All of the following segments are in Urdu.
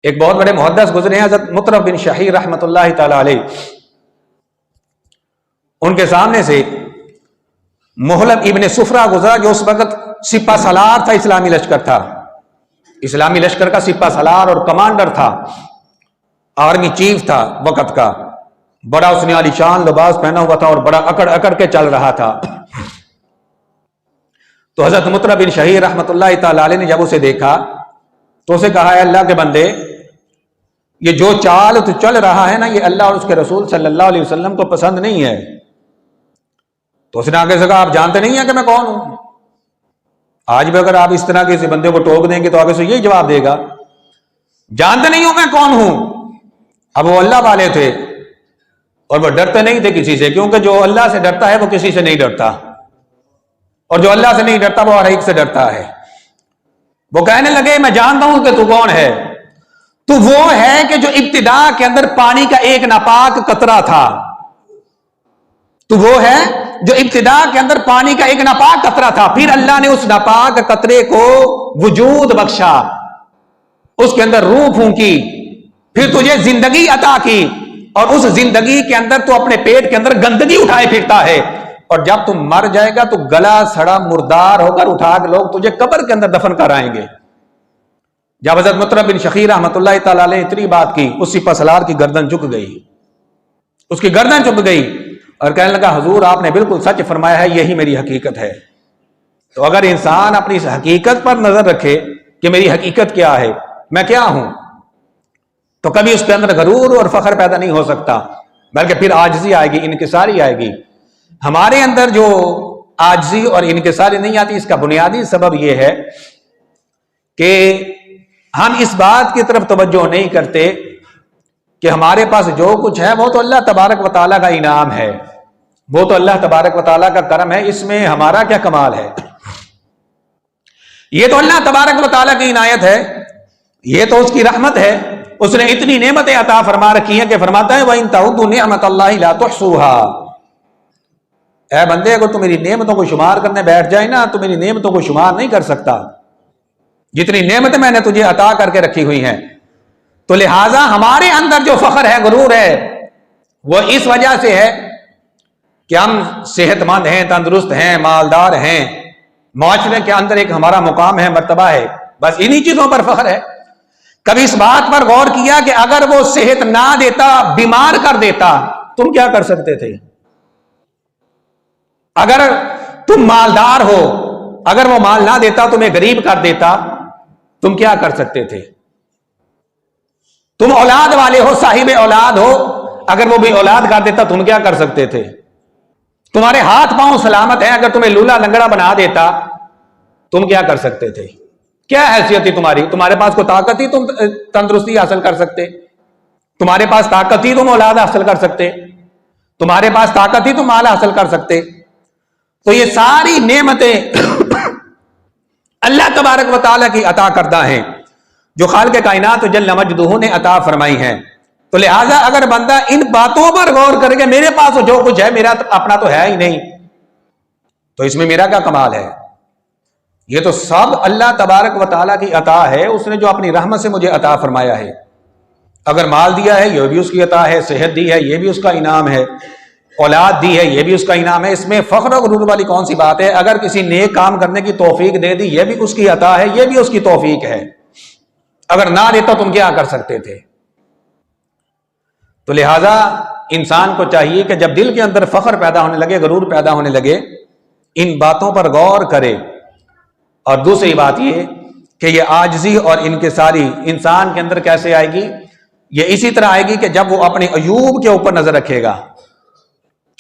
ایک بہت بڑے محدث گزرے ہیں حضرت مطرف بن شہیر رحمۃ اللہ تعالی علیہ، ان کے سامنے سے محلب ابن صفرہ گزرا جو اس وقت سپہ سالار تھا، اسلامی لشکر تھا، اسلامی لشکر کا سپہ سالار اور کمانڈر تھا، آرمی چیف تھا وقت کا، بڑا اس نے عالی شان لباس پہنا ہوا تھا اور بڑا اکڑ اکڑ کے چل رہا تھا۔ تو حضرت مطرف بن شہیر رحمۃ اللہ تعالی علیہ نے جب اسے دیکھا تو اسے کہا ہے اللہ کے بندے، یہ جو چال تو چل رہا ہے نا، یہ اللہ اور اس کے رسول صلی اللہ علیہ وسلم کو پسند نہیں ہے۔ تو اس نے آگے سے کہا آپ جانتے نہیں ہیں کہ میں کون ہوں؟ آج بھی اگر آپ اس طرح کسی بندے کو ٹوک دیں گے تو آگے سے یہی جواب دے گا، جانتے نہیں ہو میں کون ہوں۔ اب وہ اللہ والے تھے اور وہ ڈرتے نہیں تھے کسی سے، کیونکہ جو اللہ سے ڈرتا ہے وہ کسی سے نہیں ڈرتا، اور جو اللہ سے نہیں ڈرتا وہ ہر ایک سے ڈرتا ہے۔ وہ کہنے لگے میں جانتا ہوں کہ تو کون ہے، تو وہ ہے کہ جو ابتدا کے اندر پانی کا ایک ناپاک قطرہ تھا، تو وہ ہے جو ابتدا کے اندر پانی کا ایک ناپاک قطرہ تھا، پھر اللہ نے اس ناپاک قطرے کو وجود بخشا، اس کے اندر روح پھونکی، پھر تجھے زندگی عطا کی، اور اس زندگی کے اندر تو اپنے پیٹ کے اندر گندگی اٹھائے پھرتا ہے، اور جب تم مر جائے گا تو گلا سڑا مردار ہو کر اٹھا کے لوگ تجھے قبر کے اندر دفن کرائیں گے۔ جب حضرت مطرف بن شخیر رحمۃ اللہ تعالی علیہ اتنی بات کی، اس سپہ سالار کی گردن جھک گئی، اس کی گردن جھک گئی اور کہنے لگا حضور آپ نے بالکل سچ فرمایا ہے، یہی میری حقیقت ہے۔ تو اگر انسان اپنی اس حقیقت پر نظر رکھے کہ میری حقیقت کیا ہے، میں کیا ہوں، تو کبھی اس کے اندر غرور اور فخر پیدا نہیں ہو سکتا، بلکہ پھر عاجزی آئے گی، انکساری آئے گی۔ ہمارے اندر جو عاجزی اور انکساری نہیں آتی، اس کا بنیادی سبب یہ ہے کہ ہم اس بات کی طرف توجہ نہیں کرتے کہ ہمارے پاس جو کچھ ہے وہ تو اللہ تبارک و تعالیٰ کا انعام ہے، وہ تو اللہ تبارک و تعالیٰ کا کرم ہے، اس میں ہمارا کیا کمال ہے، یہ تو اللہ تبارک و تعالیٰ کی عنایت ہے، یہ تو اس کی رحمت ہے، اس نے اتنی نعمتیں عطا فرما رکھی ہیں کہ فرماتا ہے وَإِن تَعُدُّوا نِعْمَتَ اللَّهِ لَا تُحْصُوهَا۔ اے بندے اگر تو میری نعمتوں کو شمار کرنے بیٹھ جائے نا تو میری نعمتوں کو شمار نہیں کر سکتا، جتنی نعمتیں میں نے تجھے عطا کر کے رکھی ہوئی ہیں۔ تو لہٰذا ہمارے اندر جو فخر ہے، غرور ہے، وہ اس وجہ سے ہے کہ ہم صحت مند ہیں، تندرست ہیں، مالدار ہیں، معاشرے کے اندر ایک ہمارا مقام ہے، مرتبہ ہے، بس انہی چیزوں پر فخر ہے۔ کبھی اس بات پر غور کیا کہ اگر وہ صحت نہ دیتا، بیمار کر دیتا، تم کیا کر سکتے تھے؟ اگر تم مالدار ہو، اگر وہ مال نہ دیتا، تمہیں غریب کر دیتا، تم کیا کر سکتے تھے؟ تم اولاد والے ہو، صاحب اولاد ہو، اگر وہ بھی اولاد کر دیتا تم کیا کر سکتے تھے؟ تمہارے ہاتھ پاؤں سلامت ہیں، اگر تمہیں لولا لنگڑا بنا دیتا تم کیا کر سکتے تھے؟ کیا حیثیت تھی تمہاری؟ تمہارے پاس کوئی طاقت تھی تم تندرستی حاصل کر سکتے؟ تمہارے پاس طاقت تھی تم اولاد حاصل کر سکتے؟ تمہارے پاس طاقت تھی تم مال حاصل کر سکتے؟ تو یہ ساری نعمتیں اللہ تبارک و تعالیٰ کی عطا کردہ ہیں، جو خالق کائنات جل مجدہ نے عطا فرمائی ہیں۔ تو لہٰذا اگر بندہ ان باتوں پر غور کرے کہ میرے پاس جو کچھ ہے میرا اپنا تو ہے ہی نہیں، تو اس میں میرا کیا کمال ہے؟ یہ تو سب اللہ تبارک و تعالیٰ کی عطا ہے، اس نے جو اپنی رحمت سے مجھے عطا فرمایا ہے۔ اگر مال دیا ہے یہ بھی اس کی عطا ہے، صحت دی ہے یہ بھی اس کا انعام ہے، اولاد دی ہے یہ بھی اس کا انعام ہے، اس میں فخر و غرور والی کون سی بات ہے؟ اگر کسی نیک کام کرنے کی توفیق دے دی یہ بھی اس کی عطا ہے، یہ بھی اس کی توفیق ہے، اگر نہ دیتا تم کیا کر سکتے تھے؟ تو لہٰذا انسان کو چاہیے کہ جب دل کے اندر فخر پیدا ہونے لگے، غرور پیدا ہونے لگے، ان باتوں پر غور کرے۔ اور دوسری بات یہ کہ یہ عاجزی اور انکساری انسان کے اندر کیسے آئے گی؟ یہ اسی طرح آئے گی کہ جب وہ اپنے عیوب کے اوپر نظر رکھے گا،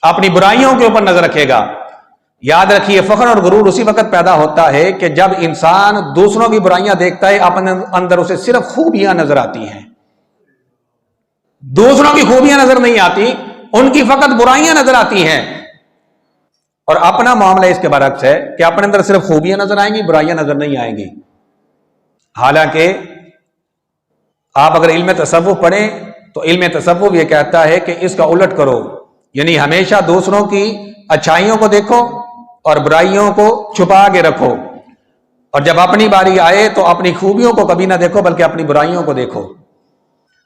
اپنی برائیوں کے اوپر نظر رکھے گا۔ یاد رکھیے فخر اور غرور اسی وقت پیدا ہوتا ہے کہ جب انسان دوسروں کی برائیاں دیکھتا ہے، اپنے اندر اسے صرف خوبیاں نظر آتی ہیں، دوسروں کی خوبیاں نظر نہیں آتی، ان کی فقط برائیاں نظر آتی ہیں۔ اور اپنا معاملہ اس کے برعکس ہے کہ اپنے اندر صرف خوبیاں نظر آئیں گی، برائیاں نظر نہیں آئیں گی۔ حالانکہ آپ اگر علم تصوف پڑھیں تو علم تصوف یہ کہتا ہے کہ اس کا الٹ کرو، یعنی ہمیشہ دوسروں کی اچھائیوں کو دیکھو اور برائیوں کو چھپا کے رکھو، اور جب اپنی باری آئے تو اپنی خوبیوں کو کبھی نہ دیکھو بلکہ اپنی برائیوں کو دیکھو۔